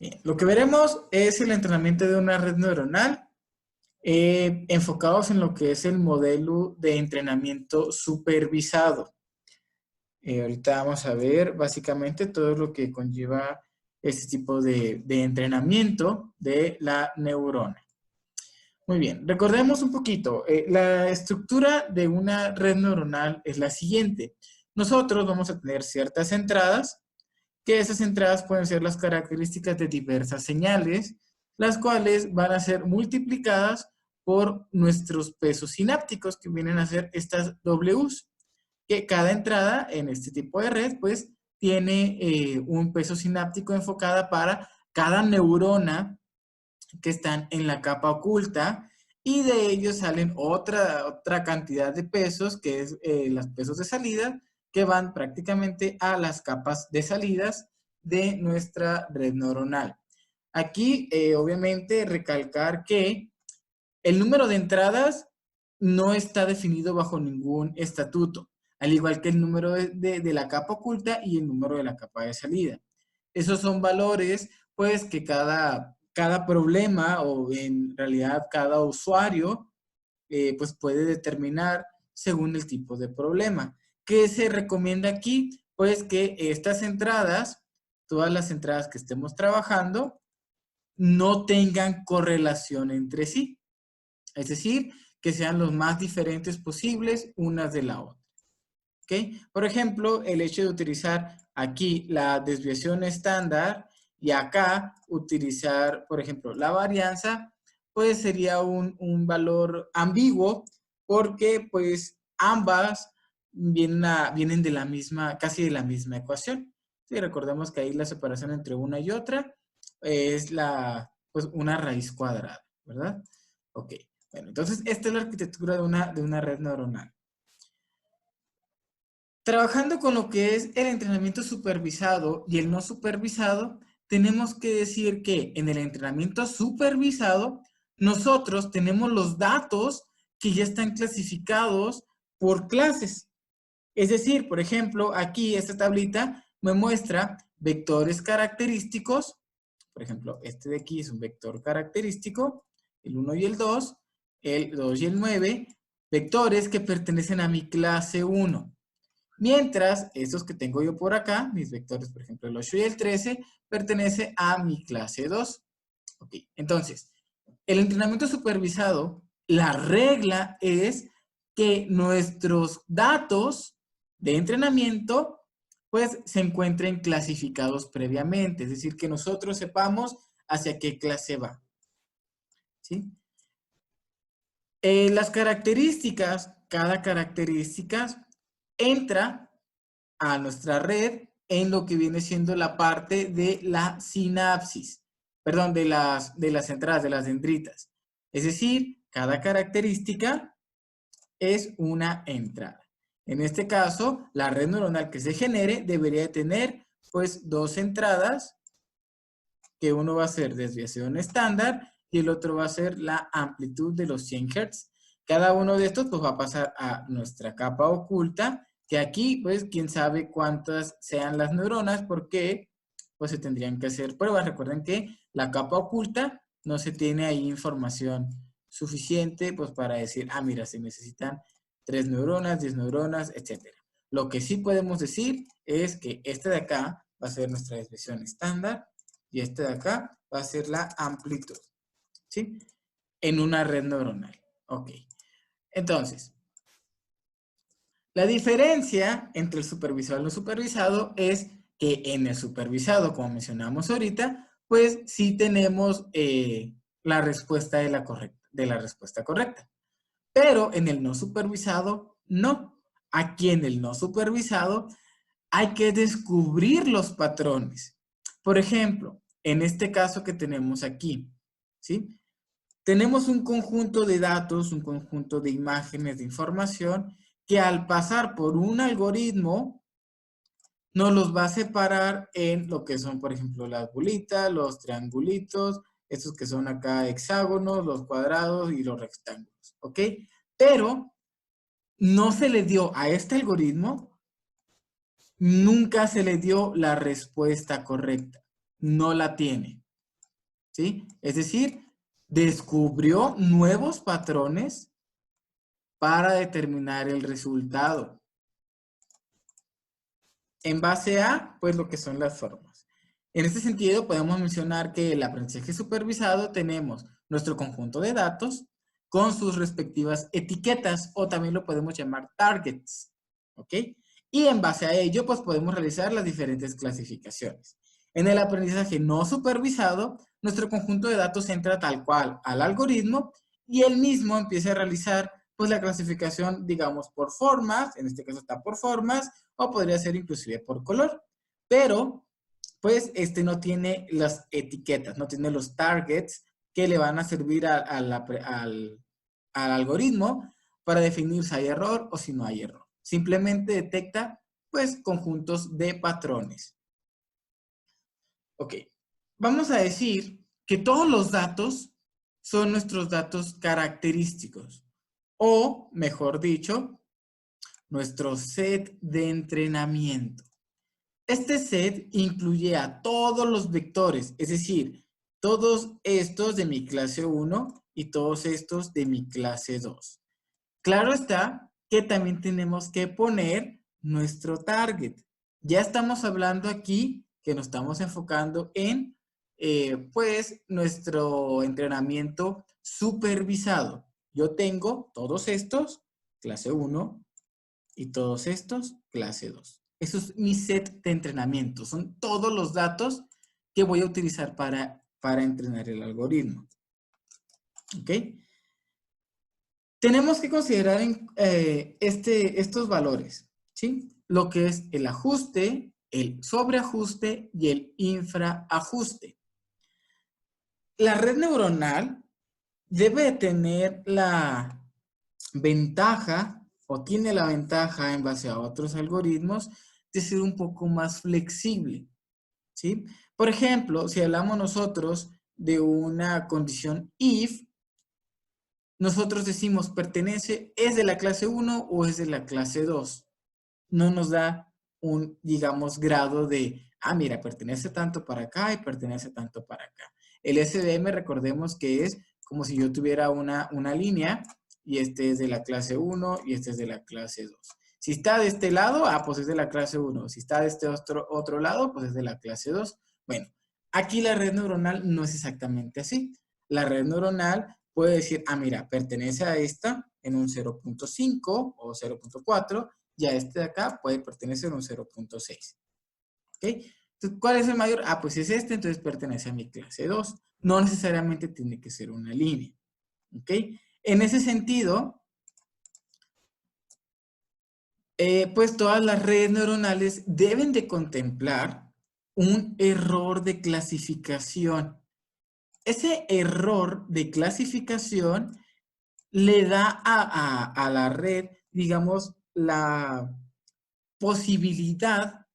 Bien, lo que veremos es el entrenamiento de una red neuronal enfocados en lo que es el modelo de entrenamiento supervisado. Ahorita vamos a ver básicamente todo lo que conlleva este tipo de entrenamiento de la neurona. Muy bien, recordemos un poquito. La estructura de una red neuronal es la siguiente. Nosotros vamos a tener ciertas entradas, que esas entradas pueden ser las características de diversas señales, las cuales van a ser multiplicadas por nuestros pesos sinápticos, que vienen a ser estas Ws, que cada entrada en este tipo de red, pues, tiene un peso sináptico enfocada para cada neurona que están en la capa oculta, y de ellos salen otra cantidad de pesos, que es los pesos de salida, que van prácticamente a las capas de salidas de nuestra red neuronal. Aquí, obviamente, recalcar que el número de entradas no está definido bajo ningún estatuto, al igual que el número de la capa oculta y el número de la capa de salida. Esos son valores, pues, que cada problema o en realidad cada usuario, pues, puede determinar según el tipo de problema. ¿Qué se recomienda aquí? Pues que estas entradas, todas las entradas que estemos trabajando, no tengan correlación entre sí. Es decir, que sean los más diferentes posibles unas de la otra. ¿Okay? Por ejemplo, el hecho de utilizar aquí la desviación estándar y acá utilizar, por ejemplo, la varianza, pues sería un valor ambiguo porque pues ambas vienen de la misma, casi de la misma ecuación. Sí, recordemos que ahí la separación entre una y otra es pues una raíz cuadrada, ¿verdad? Ok. Bueno, entonces esta es la arquitectura de una red neuronal. Trabajando con lo que es el entrenamiento supervisado y el no supervisado, tenemos que decir que en el entrenamiento supervisado, nosotros tenemos los datos que ya están clasificados por clases. Es decir, por ejemplo, aquí esta tablita me muestra vectores característicos. Por ejemplo, este de aquí es un vector característico, el 1 y el 2 y el 9, vectores que pertenecen a mi clase 1. Mientras, estos que tengo yo por acá, mis vectores, por ejemplo, el 8 y el 13, pertenece a mi clase 2. Ok, entonces, el entrenamiento supervisado, la regla es que nuestros datos de entrenamiento, pues, se encuentren clasificados previamente. Es decir, que nosotros sepamos hacia qué clase va. ¿Sí? Las características, cada característica entra a nuestra red en lo que viene siendo la parte de la sinapsis, perdón, de las entradas, de las dendritas. Es decir, cada característica es una entrada. En este caso, la red neuronal que se genere debería tener pues dos entradas, que uno va a ser desviación estándar y el otro va a ser la amplitud de los 100 Hz. Cada uno de estos pues va a pasar a nuestra capa oculta, que aquí pues quién sabe cuántas sean las neuronas, porque pues se tendrían que hacer pruebas. Recuerden que la capa oculta no se tiene ahí información suficiente pues para decir, ah, mira, se necesitan 3 neuronas, 10 neuronas, etc. Lo que sí podemos decir es que este de acá va a ser nuestra desviación estándar y este de acá va a ser la amplitud, ¿sí? En una red neuronal. Ok. Entonces, la diferencia entre el supervisado y el no supervisado es que en el supervisado, como mencionamos ahorita, pues sí tenemos la respuesta de la respuesta correcta. Pero en el no supervisado, no. Aquí en el no supervisado hay que descubrir los patrones. Por ejemplo, en este caso que tenemos aquí, ¿sí? Tenemos un conjunto de datos, un conjunto de imágenes, de información, que al pasar por un algoritmo nos los va a separar en lo que son, por ejemplo, las bolitas, los triangulitos, estos que son acá hexágonos, los cuadrados y los rectángulos, ¿ok? Pero no se le dio a este algoritmo, nunca se le dio la respuesta correcta. No la tiene. ¿sí? Es decir, descubrió nuevos patrones para determinar el resultado. En base a, pues, lo que son las formas. En este sentido, podemos mencionar que el aprendizaje supervisado tenemos nuestro conjunto de datos con sus respectivas etiquetas, o también lo podemos llamar targets, ¿ok? Y en base a ello, pues, podemos realizar las diferentes clasificaciones. En el aprendizaje no supervisado, nuestro conjunto de datos entra tal cual al algoritmo y él mismo empieza a realizar, pues, la clasificación, digamos, por formas, en este caso está por formas, o podría ser inclusive por color, pero pues este no tiene las etiquetas, no tiene los targets que le van a servir al algoritmo para definir si hay error o si no hay error. Simplemente detecta pues conjuntos de patrones. Ok, vamos a decir que todos los datos son nuestros datos característicos, o mejor dicho, nuestro set de entrenamiento. Este set incluye a todos los vectores, es decir, todos estos de mi clase 1 y todos estos de mi clase 2. Claro está que también tenemos que poner nuestro target. Ya estamos hablando aquí que nos estamos enfocando en, pues, nuestro entrenamiento supervisado. Yo tengo todos estos, clase 1, y todos estos, clase 2. Eso es mi set de entrenamiento. Son todos los datos que voy a utilizar para entrenar el algoritmo. ¿Ok? Tenemos que considerar estos valores, ¿sí? Lo que es el ajuste, el sobreajuste y el infraajuste. La red neuronal debe tener la ventaja, o tiene la ventaja en base a otros algoritmos, de ser un poco más flexible, ¿sí? Por ejemplo, si hablamos nosotros de una condición if, nosotros decimos pertenece, ¿es de la clase 1 o es de la clase 2? No nos da un, digamos, grado de, mira, pertenece tanto para acá y pertenece tanto para acá. El SVM, recordemos que es como si yo tuviera una línea y este es de la clase 1 y este es de la clase 2. Si está de este lado, pues es de la clase 1. Si está de este otro lado, pues es de la clase 2. Bueno, aquí la red neuronal no es exactamente así. La red neuronal puede decir, mira, pertenece a esta en un 0.5 o 0.4 y a este de acá puede pertenecer a un 0.6. ¿Ok? Entonces, ¿cuál es el mayor? Pues es este, entonces pertenece a mi clase 2. No necesariamente tiene que ser una línea. ¿Ok? En ese sentido, pues todas las redes neuronales deben de contemplar un error de clasificación. Ese error de clasificación le da a la red, digamos, la posibilidad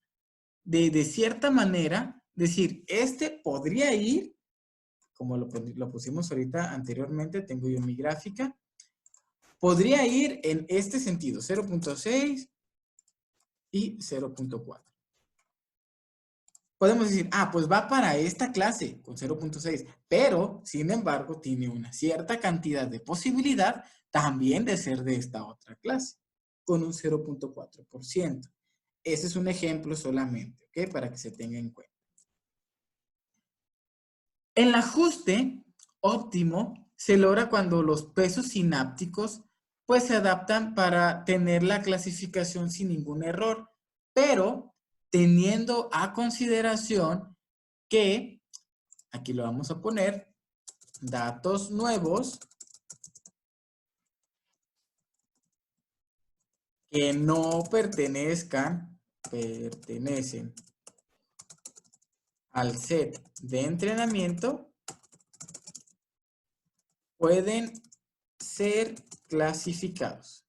de cierta manera, decir, este podría ir, como lo pusimos ahorita anteriormente, tengo yo mi gráfica, podría ir en este sentido, 0.6 y 0.4. Podemos decir, pues va para esta clase con 0.6, pero, sin embargo, tiene una cierta cantidad de posibilidad también de ser de esta otra clase, con un 0.4%. Ese es un ejemplo solamente, ¿ok? Para que se tenga en cuenta. El ajuste óptimo se logra cuando los pesos sinápticos pues se adaptan para tener la clasificación sin ningún error, pero teniendo a consideración que, aquí lo vamos a poner, datos nuevos que no pertenecen al set de entrenamiento pueden ser clasificados.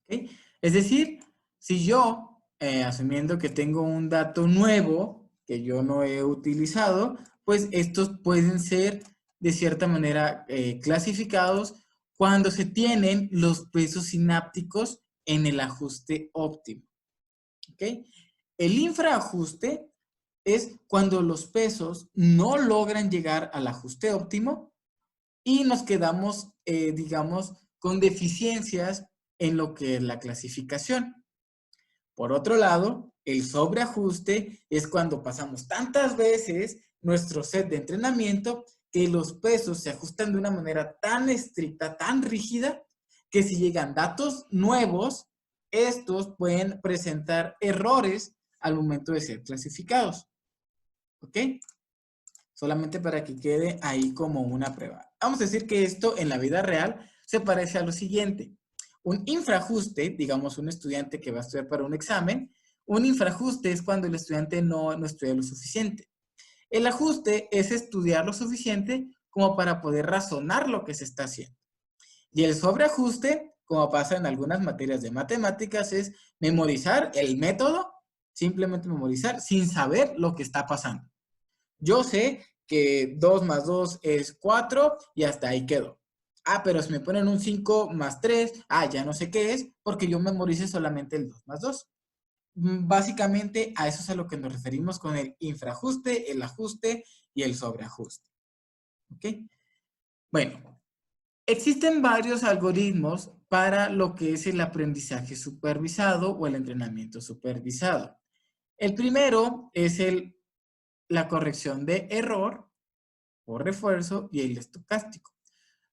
¿Okay? Es decir, si yo, asumiendo que tengo un dato nuevo que yo no he utilizado, pues estos pueden ser de cierta manera clasificados cuando se tienen los pesos sinápticos en el ajuste óptimo. ¿Okay? El infraajuste es cuando los pesos no logran llegar al ajuste óptimo y nos quedamos, digamos, con deficiencias en lo que es la clasificación. Por otro lado, el sobreajuste es cuando pasamos tantas veces nuestro set de entrenamiento que los pesos se ajustan de una manera tan estricta, tan rígida, que si llegan datos nuevos, estos pueden presentar errores al momento de ser clasificados. ¿Ok? Solamente para que quede ahí como una prueba. Vamos a decir que esto en la vida real se parece a lo siguiente. Un infraajuste, digamos un estudiante que va a estudiar para un examen, un infraajuste es cuando el estudiante no estudia lo suficiente. El ajuste es estudiar lo suficiente como para poder razonar lo que se está haciendo. Y el sobreajuste, como pasa en algunas materias de matemáticas, es memorizar el método, simplemente memorizar sin saber lo que está pasando. Yo sé que 2 más 2 es 4 y hasta ahí quedó. Ah, pero si me ponen un 5 más 3, ya no sé qué es, porque yo memoricé solamente el 2 más 2. Básicamente a eso es a lo que nos referimos con el infraajuste, el ajuste y el sobreajuste. ¿Ok? Bueno, existen varios algoritmos para lo que es el aprendizaje supervisado o el entrenamiento supervisado. El primero es la corrección de error o refuerzo y el estocástico.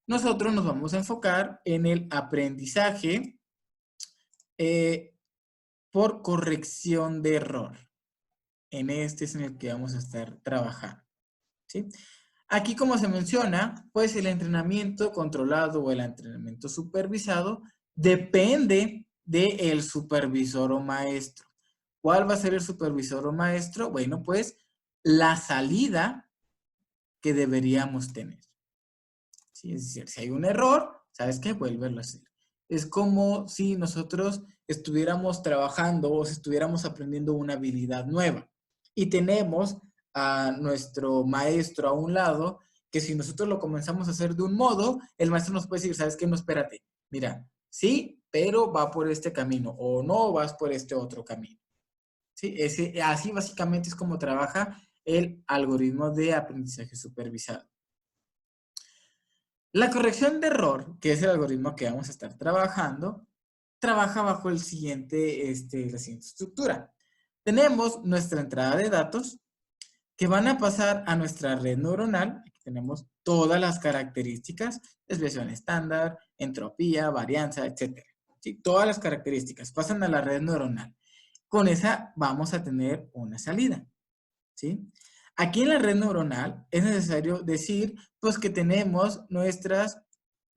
Nosotros nos vamos a enfocar en el aprendizaje por corrección de error. En este es en el que vamos a estar trabajando. ¿Sí? Aquí, como se menciona, pues el entrenamiento controlado o el entrenamiento supervisado depende del supervisor o maestro. ¿Cuál va a ser el supervisor o maestro? Bueno, pues la salida que deberíamos tener. ¿Sí? Es decir, si hay un error, ¿sabes qué? Vuélvelo a hacer. Es como si nosotros estuviéramos trabajando o si estuviéramos aprendiendo una habilidad nueva y tenemos a nuestro maestro a un lado que si nosotros lo comenzamos a hacer de un modo, el maestro nos puede decir, ¿sabes qué? No, espérate. Mira, sí, pero va por este camino o no vas por este otro camino. ¿Sí? Así básicamente es como trabaja el algoritmo de aprendizaje supervisado. La corrección de error, que es el algoritmo que vamos a estar trabajando, trabaja bajo la siguiente estructura. Tenemos nuestra entrada de datos que van a pasar a nuestra red neuronal. Aquí tenemos todas las características, desviación estándar, entropía, varianza, etc. ¿Sí? Todas las características pasan a la red neuronal. Con esa vamos a tener una salida. ¿Sí? Aquí en la red neuronal es necesario decir pues que tenemos nuestras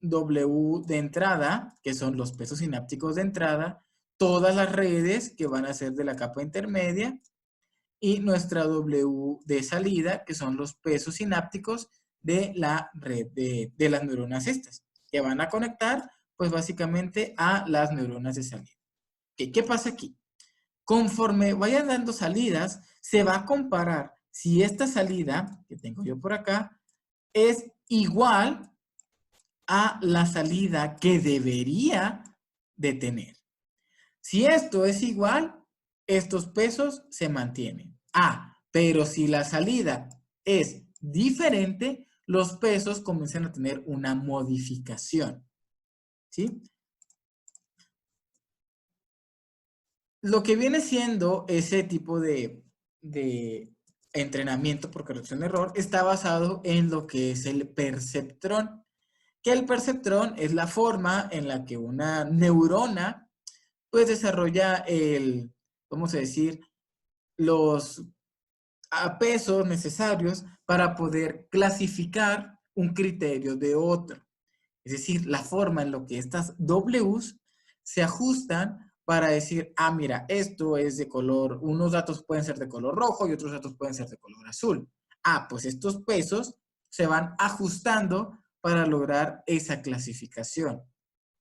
W de entrada, que son los pesos sinápticos de entrada, todas las redes que van a ser de la capa intermedia y nuestra W de salida, que son los pesos sinápticos de la red de las neuronas estas, que van a conectar pues básicamente a las neuronas de salida. ¿Qué pasa aquí? Conforme vayan dando salidas, se va a comparar si esta salida que tengo yo por acá es igual a la salida que debería de tener. Si esto es igual, estos pesos se mantienen. Pero si la salida es diferente, los pesos comienzan a tener una modificación. ¿Sí? Lo que viene siendo ese tipo de entrenamiento por corrección de error está basado en lo que es el perceptrón. Que el perceptrón es la forma en la que una neurona pues desarrolla vamos a decir, los pesos necesarios para poder clasificar un criterio de otro. Es decir, la forma en la que estas Ws se ajustan para decir, mira, esto es de color, unos datos pueden ser de color rojo y otros datos pueden ser de color azul. Pues estos pesos se van ajustando para lograr esa clasificación.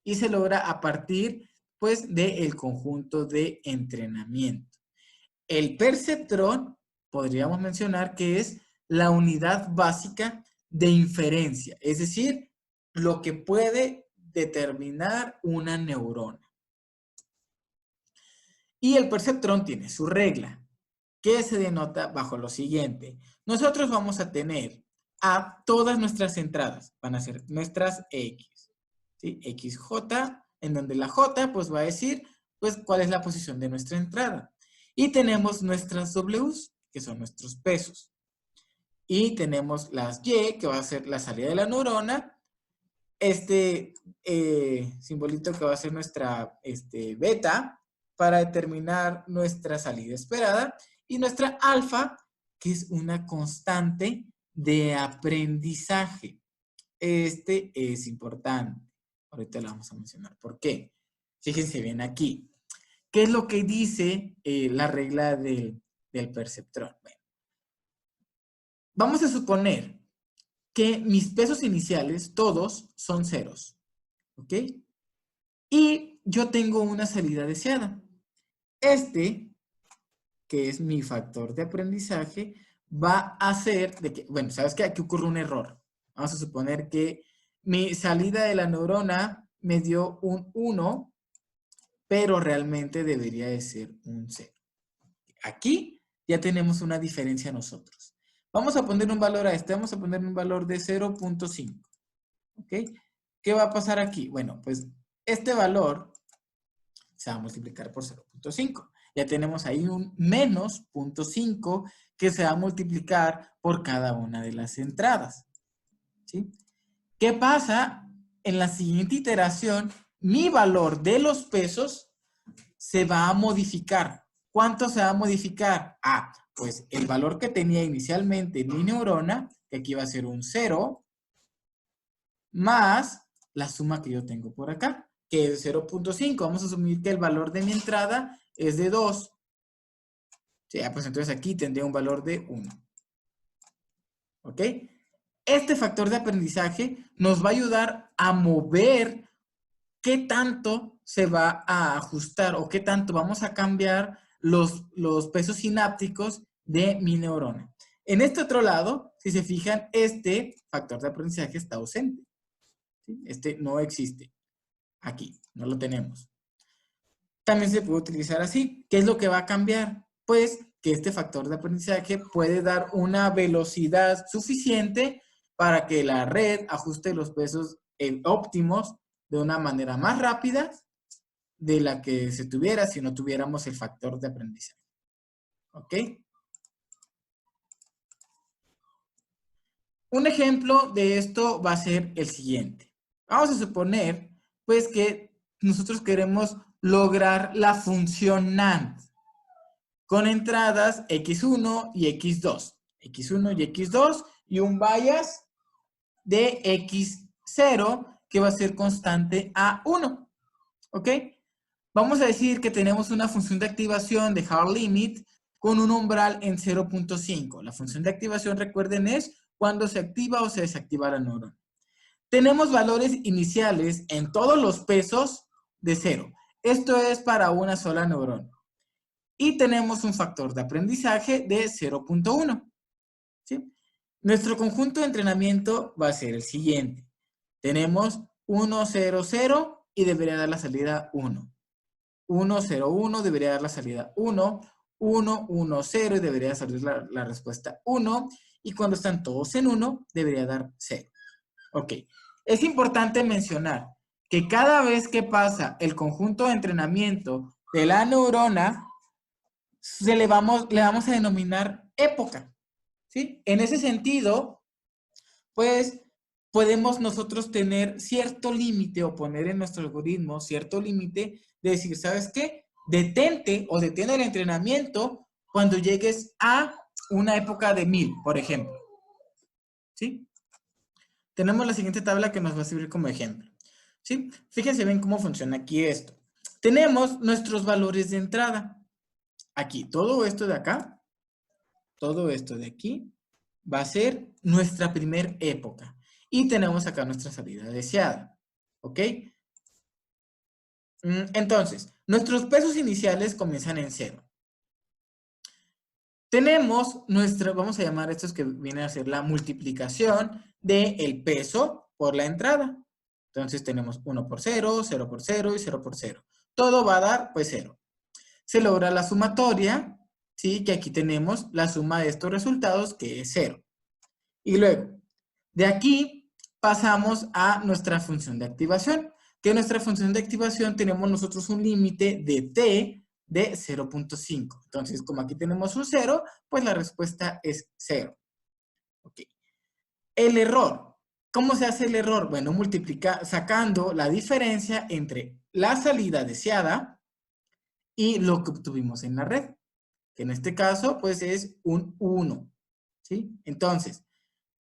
Y se logra a partir, pues, del conjunto de entrenamiento. El perceptrón, podríamos mencionar que es la unidad básica de inferencia, es decir, lo que puede determinar una neurona. Y el perceptrón tiene su regla. que se denota bajo lo siguiente. Nosotros vamos a tener a todas nuestras entradas, van a ser nuestras X, ¿sí? XJ, en donde la J pues va a decir pues cuál es la posición de nuestra entrada. Y tenemos nuestras Ws, que son nuestros pesos. Y tenemos las Y, que va a ser la salida de la neurona. Este simbolito que va a ser nuestra beta, para determinar nuestra salida esperada. Y nuestra alfa, que es una constante de aprendizaje. Este es importante. Ahorita lo vamos a mencionar. ¿Por qué? Fíjense bien aquí. ¿Qué es lo que dice la regla del perceptrón? Bueno, vamos a suponer que mis pesos iniciales, todos, son ceros. ¿Ok? Y yo tengo una salida deseada. Este, que es mi factor de aprendizaje, va a hacer de que, bueno, ¿sabes qué? Aquí ocurre un error. Vamos a suponer que mi salida de la neurona me dio un 1, pero realmente debería de ser un 0. Aquí ya tenemos una diferencia nosotros. Vamos a poner un valor a este, vamos a poner un valor de 0.5. ¿Ok? ¿Qué va a pasar aquí? Bueno, pues este valor se va a multiplicar por 0.5. Ya tenemos ahí un menos 0.5 que se va a multiplicar por cada una de las entradas. ¿Sí? ¿Qué pasa? En la siguiente iteración, mi valor de los pesos se va a modificar. ¿Cuánto se va a modificar? Ah, pues el valor que tenía inicialmente mi neurona, que aquí va a ser un 0, más la suma que yo tengo por acá, que es 0.5. Vamos a asumir que el valor de mi entrada es de 2. Sí, pues entonces aquí tendría un valor de 1. ¿Ok? Este factor de aprendizaje nos va a ayudar a mover qué tanto se va a ajustar o qué tanto vamos a cambiar los pesos sinápticos de mi neurona. En este otro lado, si se fijan, este factor de aprendizaje está ausente. ¿Sí? Este no existe. Aquí, no lo tenemos. También se puede utilizar así. ¿Qué es lo que va a cambiar? Pues que este factor de aprendizaje puede dar una velocidad suficiente para que la red ajuste los pesos óptimos de una manera más rápida de la que se tuviera si no tuviéramos el factor de aprendizaje. ¿Ok? Un ejemplo de esto va a ser el siguiente. Vamos a suponer, pues, que nosotros queremos lograr la función NAND con entradas X1 y X2. X1 y X2 y un bias de X0 que va a ser constante a 1. ¿Ok? Vamos a decir que tenemos una función de activación de hard limit con un umbral en 0.5. La función de activación, recuerden, es cuando se activa o se desactiva la neurona. Tenemos valores iniciales en todos los pesos de 0. Esto es para una sola neurona. Y tenemos un factor de aprendizaje de 0.1. ¿Sí? Nuestro conjunto de entrenamiento va a ser el siguiente. Tenemos 1, 0, 0 y debería dar la salida 1. 1, 0, 1 debería dar la salida 1. 1, 1, 0 y debería salir la respuesta 1. Y cuando están todos en 1, debería dar 0. Ok. Es importante mencionar que cada vez que pasa el conjunto de entrenamiento de la neurona, le vamos a denominar época. ¿Sí? En ese sentido, pues podemos nosotros tener cierto límite o poner en nuestro algoritmo cierto límite de decir, ¿sabes qué? Detente o detén el entrenamiento cuando llegues a una época de 1000, por ejemplo. ¿Sí? Tenemos la siguiente tabla que nos va a servir como ejemplo. ¿Sí? Fíjense bien cómo funciona aquí esto. Tenemos nuestros valores de entrada. Aquí, todo esto de acá, todo esto de aquí, va a ser nuestra primer época. Y tenemos acá nuestra salida deseada. ¿Ok? Entonces, nuestros pesos iniciales comienzan en 0. Tenemos vamos a llamar estos que vienen a ser la multiplicación del peso por la entrada. Entonces tenemos 1 por 0, 0 por 0 y 0 por 0. Todo va a dar, pues, 0. Se logra la sumatoria ¿sí? Que aquí tenemos la suma de estos resultados, que es 0. Y luego, de aquí pasamos a nuestra función de activación, que en nuestra función de activación tenemos nosotros un límite de t de 0.5. Entonces, como aquí tenemos un 0, pues la respuesta es 0. Ok. El error. ¿Cómo se hace el error? Bueno, sacando la diferencia entre la salida deseada y lo que obtuvimos en la red, que en este caso, pues es un 1, ¿sí? Entonces,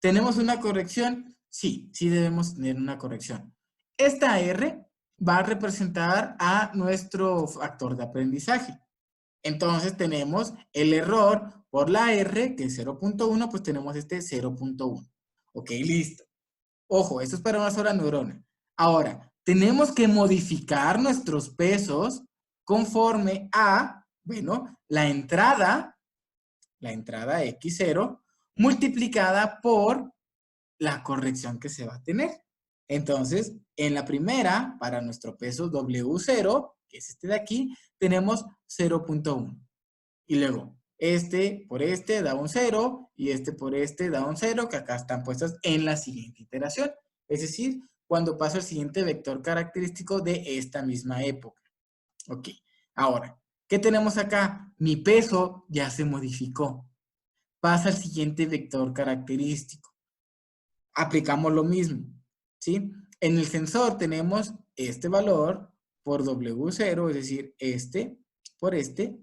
¿tenemos una corrección? Sí, sí debemos tener una corrección. Esta R va a representar a nuestro factor de aprendizaje. Entonces tenemos el error por la R, que es 0.1, pues tenemos este 0.1. Ok, listo. Ojo, esto es para una sola neurona. Ahora, tenemos que modificar nuestros pesos conforme a, bueno, la entrada X0, multiplicada por la corrección que se va a tener. Entonces, en la primera, para nuestro peso W0, que es este de aquí, tenemos 0.1. Y luego, este por este da un 0 y este por este da un 0, que acá están puestos en la siguiente iteración. Es decir, cuando paso al siguiente vector característico de esta misma época. Ok, ahora, ¿qué tenemos acá? Mi peso ya se modificó. Pasa al siguiente vector característico. Aplicamos lo mismo, ¿sí? En el sensor tenemos este valor por W0, es decir, este por este,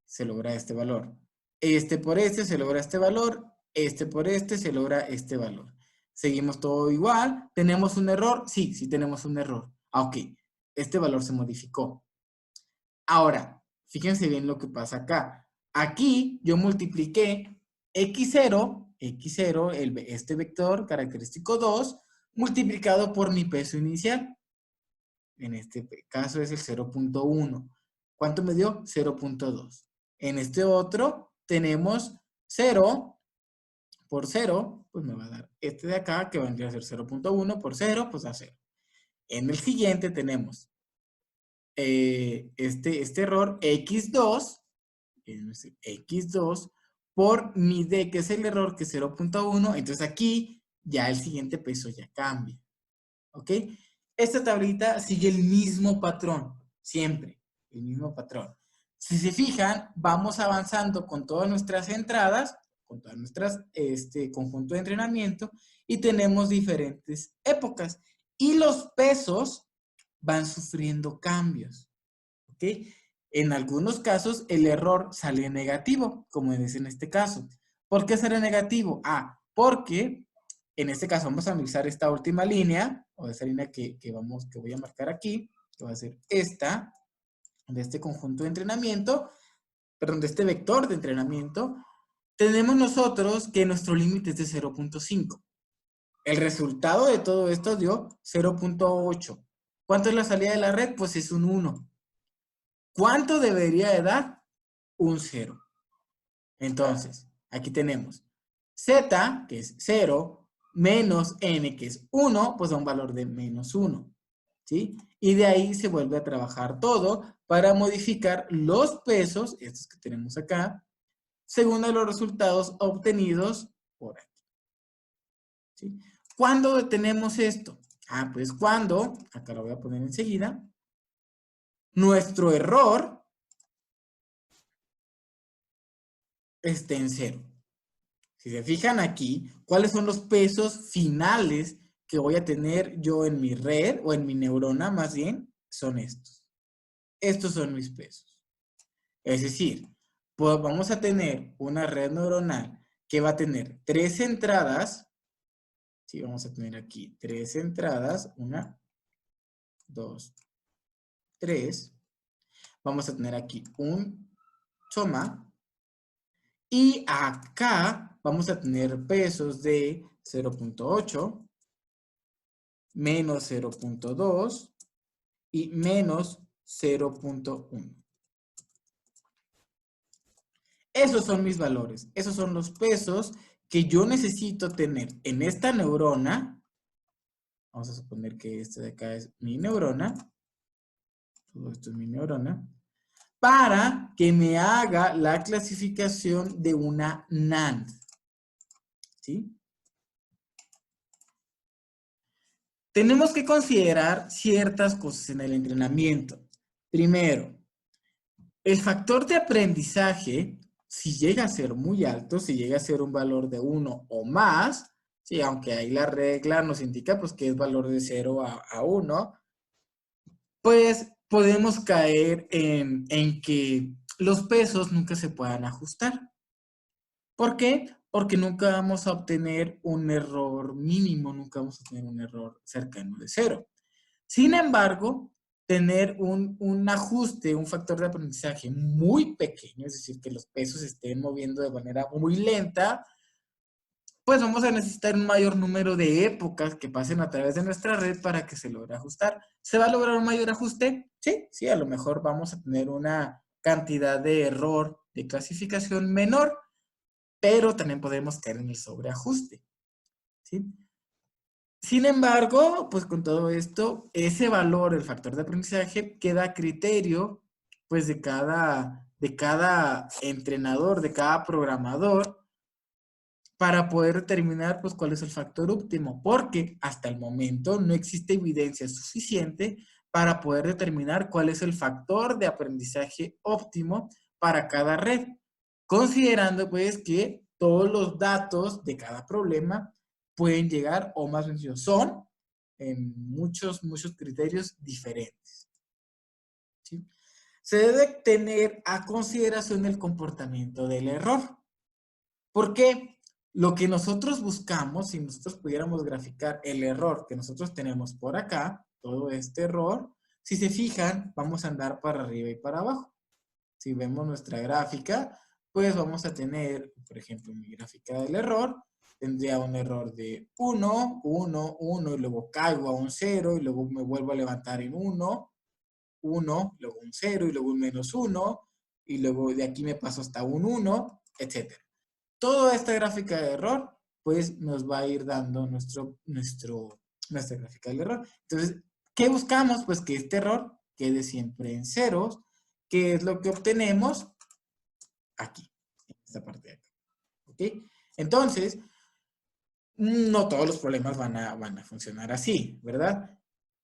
se logra este valor. Este por este se logra este valor, este por este se logra este valor. Seguimos todo igual. ¿Tenemos un error? Sí, sí tenemos un error. Ah, ok, este valor se modificó. Ahora, fíjense bien lo que pasa acá. Aquí yo multipliqué x0, este vector característico 2, multiplicado por mi peso inicial. En este caso es el 0.1. ¿Cuánto me dio? 0.2. En este otro tenemos 0 por 0, pues me va a dar este de acá, que vendría a ser 0.1 por 0, pues da 0. En el siguiente tenemos este error x2, x2 por mi d, que es el error, que es 0.1. Entonces aquí ya el siguiente peso ya cambia. ¿Ok? Esta tablita sigue el mismo patrón, siempre, el mismo patrón. Si se fijan, vamos avanzando con todas nuestras entradas, con todas nuestras conjunto de entrenamiento, y tenemos diferentes épocas. Y los pesos van sufriendo cambios. ¿Ok? En algunos casos el error sale negativo, como es en este caso. ¿Por qué sale negativo? Ah, porque en este caso vamos a analizar esta última línea, o esa línea que voy a marcar aquí, que va a ser esta, de este conjunto de entrenamiento, perdón, de este vector de entrenamiento. Tenemos nosotros que nuestro límite es de 0.5. El resultado de todo esto dio 0.8. ¿Cuánto es la salida de la red? Pues es un 1. ¿Cuánto debería de dar? Un 0. Entonces, aquí tenemos z, que es 0, menos n, que es 1, pues da un valor de menos 1. ¿Sí? Y de ahí se vuelve a trabajar todo para modificar los pesos, estos que tenemos acá, según los resultados obtenidos por aquí. ¿Sí? ¿Cuándo detenemos esto? Ah, pues cuando, acá lo voy a poner enseguida, nuestro error esté en 0. Si se fijan aquí, ¿cuáles son los pesos finales que voy a tener yo en mi red o en mi neurona más bien? Son estos. Estos son mis pesos. Es decir, pues vamos a tener una red neuronal que va a tener 3 entradas. Sí, vamos a tener aquí 3 entradas. 1, 2, 3. Vamos a tener aquí un soma. Y acá vamos a tener pesos de 0.8, menos 0.2 y menos 0.1. Esos son mis valores. Esos son los pesos que yo necesito tener en esta neurona. Vamos a suponer que este de acá es mi neurona. Todo esto es mi neurona. para que me haga la clasificación de una NAND. ¿Sí? Tenemos que considerar ciertas cosas en el entrenamiento. Primero, el factor de aprendizaje, si llega a ser muy alto, si llega a ser un valor de 1 o más, sí, aunque ahí la regla nos indica pues, que es valor de 0 a 1, pues podemos caer en que los pesos nunca se puedan ajustar. ¿Por qué? Porque nunca vamos a obtener un error mínimo, nunca vamos a tener un error cercano de 0. Sin embargo, tener un ajuste, un factor de aprendizaje muy pequeño, es decir, que los pesos se estén moviendo de manera muy lenta, pues vamos a necesitar un mayor número de épocas que pasen a través de nuestra red para que se logre ajustar. ¿Se va a lograr un mayor ajuste? Sí, sí, a lo mejor vamos a tener una cantidad de error de clasificación menor, pero también podemos caer en el sobreajuste, ¿sí? Sin embargo, pues con todo esto, ese valor, el factor de aprendizaje, queda a criterio, pues de cada entrenador, de cada programador, para poder determinar, pues, cuál es el factor óptimo, porque hasta el momento no existe evidencia suficiente para poder determinar cuál es el factor de aprendizaje óptimo para cada red, considerando, pues, que todos los datos de cada problema pueden llegar, o más bien son, en muchos criterios diferentes, ¿sí? Se debe tener a consideración el comportamiento del error. ¿Por qué? Lo que nosotros buscamos, si nosotros pudiéramos graficar el error que nosotros tenemos por acá, todo este error, si se fijan, vamos a andar para arriba y para abajo. Si vemos nuestra gráfica, pues vamos a tener, por ejemplo, mi gráfica del error, tendría un error de 1, 1, 1, y luego caigo a un 0, y luego me vuelvo a levantar en 1, 1, luego un 0, y luego un menos 1, y luego de aquí me paso hasta un 1, etc. Toda esta gráfica de error, pues nos va a ir dando nuestra gráfica del error. Entonces, ¿qué buscamos? Pues que este error quede siempre en ceros, que es lo que obtenemos aquí, en esta parte de acá. ¿Ok? Entonces, no todos los problemas van a funcionar así, ¿verdad?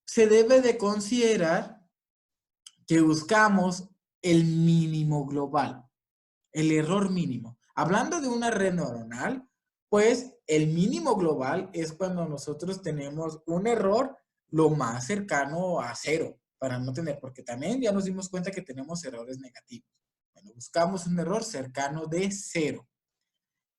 Se debe de considerar que buscamos el mínimo global. El error mínimo. Hablando de una red neuronal, pues el mínimo global es cuando nosotros tenemos un error lo más cercano a 0, para no tener, porque también ya nos dimos cuenta que tenemos errores negativos. Bueno, buscamos un error cercano de 0.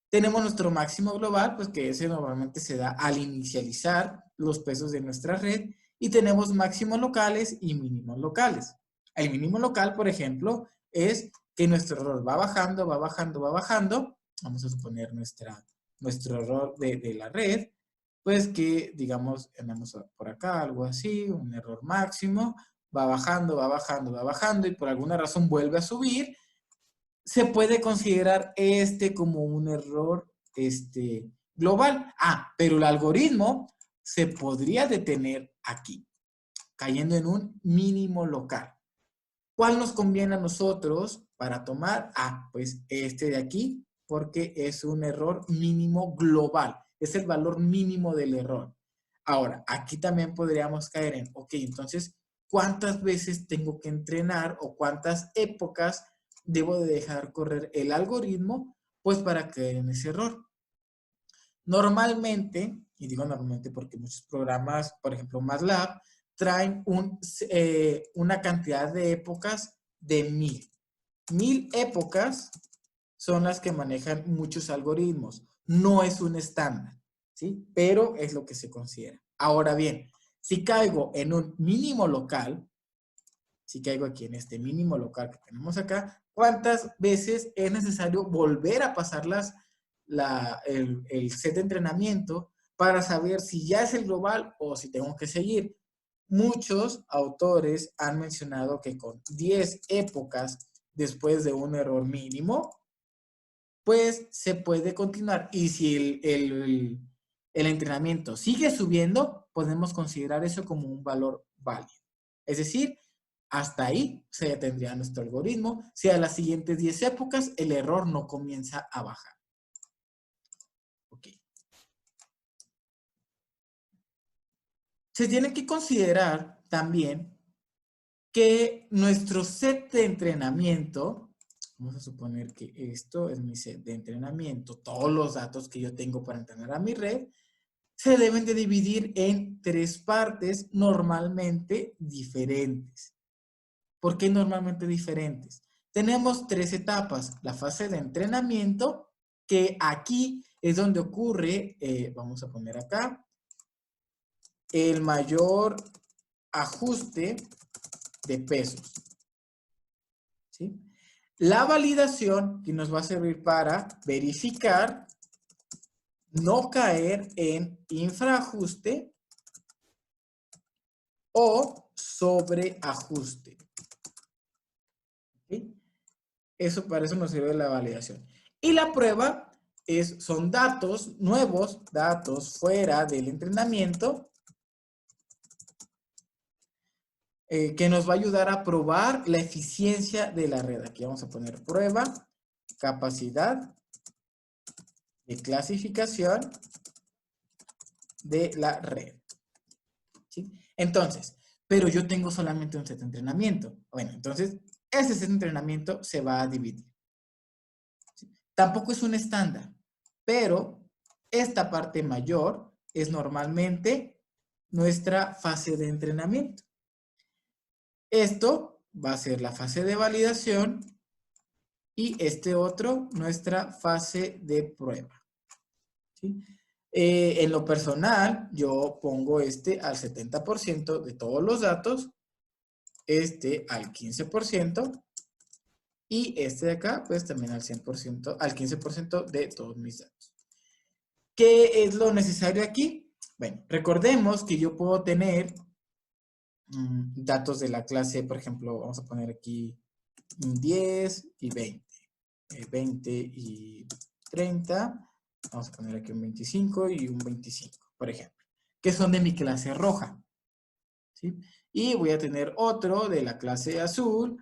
Tenemos nuestro máximo global, pues que ese normalmente se da al inicializar los pesos de nuestra red, y tenemos máximos locales y mínimos locales. El mínimo local, por ejemplo, es que nuestro error va bajando, va bajando, va bajando. Vamos a suponer nuestro error de la red, pues que, digamos, andamos por acá, algo así, un error máximo, va bajando, va bajando, va bajando, y por alguna razón vuelve a subir. Se puede considerar este como un error global. Pero el algoritmo se podría detener aquí, cayendo en un mínimo local. ¿Cuál nos conviene a nosotros para tomar? Pues este de aquí, porque es un error mínimo global. Es el valor mínimo del error. Ahora, aquí también podríamos caer en, ok, entonces, ¿cuántas veces tengo que entrenar o cuántas épocas debo de dejar correr el algoritmo, pues para caer en ese error? Normalmente, y digo normalmente porque muchos programas, por ejemplo MATLAB, traen una cantidad de épocas de 1000. 1000 épocas son las que manejan muchos algoritmos. No es un estándar, ¿sí? Pero es lo que se considera. Ahora bien, si caigo en un mínimo local, si caigo aquí en este mínimo local que tenemos acá, ¿cuántas veces es necesario volver a pasar el set de entrenamiento para saber si ya es el global o si tengo que seguir? Muchos autores han mencionado que con 10 épocas después de un error mínimo, pues se puede continuar. Y si el entrenamiento sigue subiendo, podemos considerar eso como un valor válido. Es decir, hasta ahí se detendría nuestro algoritmo si a las siguientes 10 épocas el error no comienza a bajar. Ok. Se tiene que considerar también que nuestro set de entrenamiento, vamos a suponer que esto es mi set de entrenamiento, todos los datos que yo tengo para entrenar a mi red, se deben de dividir en 3 partes normalmente diferentes. ¿Por qué normalmente diferentes? Tenemos 3 etapas. La fase de entrenamiento, que aquí es donde ocurre, vamos a poner acá, el mayor ajuste de pesos. ¿Sí? La validación, que nos va a servir para verificar, no caer en infraajuste o sobreajuste. ¿Sí? Para eso nos sirve la validación. Y la prueba son datos nuevos, datos fuera del entrenamiento, que nos va a ayudar a probar la eficiencia de la red. Aquí vamos a poner prueba, capacidad de clasificación de la red. ¿Sí? Entonces, pero yo tengo solamente un set de entrenamiento. Bueno, entonces, ese set de entrenamiento se va a dividir. ¿Sí? Tampoco es un estándar, pero esta parte mayor es normalmente nuestra fase de entrenamiento. Esto va a ser la fase de validación y este otro, nuestra fase de prueba. ¿Sí? En lo personal, yo pongo este al 70% de todos los datos, este al 15% y este de acá, pues también al 100%, al 15% de todos mis datos. ¿Qué es lo necesario aquí? Bueno, recordemos que yo puedo tener datos de la clase, por ejemplo, vamos a poner aquí 10 y 20. 20 y 30. Vamos a poner aquí un 25 y un 25, por ejemplo, que son de mi clase roja. ¿Sí? Y voy a tener otro de la clase azul.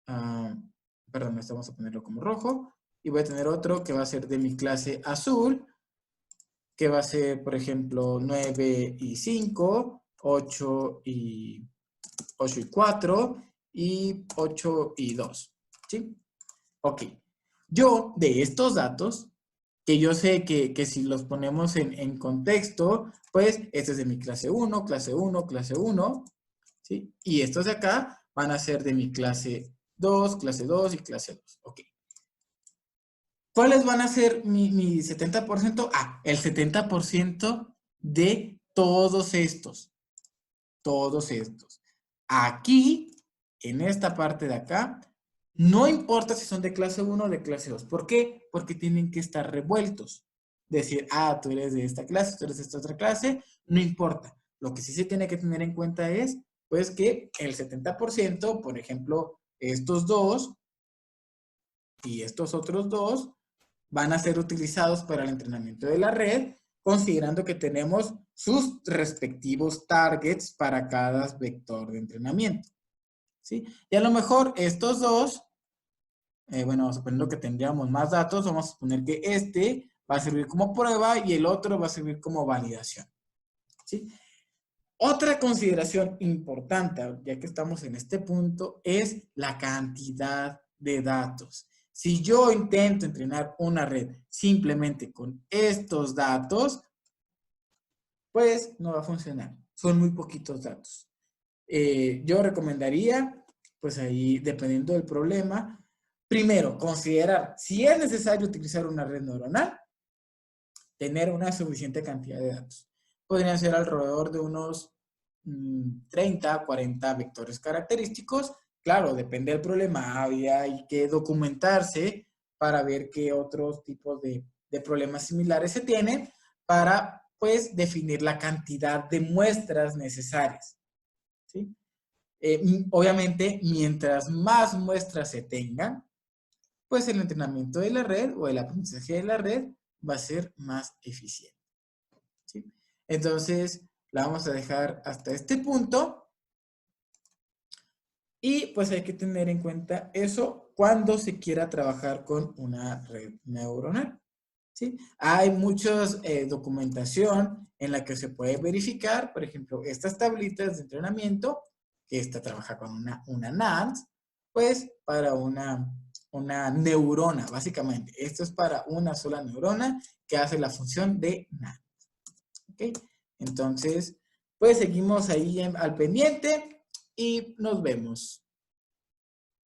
Perdón, vamos a ponerlo como rojo. Y voy a tener otro que va a ser de mi clase azul, que va a ser, por ejemplo, 9 y 5, 8 y 4 y 8 y 2. ¿Sí? Ok. Yo, de estos datos, que yo sé que si los ponemos en contexto, pues este es de mi clase 1, clase 1, clase 1, ¿sí? Y estos de acá van a ser de mi clase 2, clase 2 y clase 2. Ok. ¿Cuáles van a ser mi 70%? El 70% de todos estos. Todos estos. Aquí, en esta parte de acá, no importa si son de clase 1 o de clase 2. ¿Por qué? Porque tienen que estar revueltos. Decir, tú eres de esta clase, tú eres de esta otra clase, no importa. Lo que sí se tiene que tener en cuenta es, pues, que el 70%, por ejemplo, estos dos y estos otros dos, van a ser utilizados para el entrenamiento de la red, considerando que tenemos sus respectivos targets para cada vector de entrenamiento. ¿Sí? Y a lo mejor estos dos, bueno, vamos a poner que tendríamos más datos, vamos a suponer que este va a servir como prueba y el otro va a servir como validación. ¿Sí? Otra consideración importante, ya que estamos en este punto, es la cantidad de datos. Si yo intento entrenar una red simplemente con estos datos, pues no va a funcionar. Son muy poquitos datos. Yo recomendaría, pues ahí, dependiendo del problema, primero, considerar si es necesario utilizar una red neuronal, tener una suficiente cantidad de datos. Podrían ser alrededor de unos 30, 40 vectores característicos. Claro, depende del problema. Hay que documentarse para ver qué otros tipos de problemas similares se tienen para, pues, definir la cantidad de muestras necesarias. ¿Sí? Obviamente, mientras más muestras se tengan, pues el entrenamiento de la red o el aprendizaje de la red va a ser más eficiente. ¿Sí? Entonces, la vamos a dejar hasta este punto. Y pues hay que tener en cuenta eso cuando se quiera trabajar con una red neuronal. ¿Sí? Hay muchas documentación en la que se puede verificar, por ejemplo, estas tablitas de entrenamiento, que esta trabaja con una NAND, pues para una neurona, básicamente. Esto es para una sola neurona que hace la función de NAND. ¿Ok? Entonces, pues seguimos ahí al pendiente y nos vemos.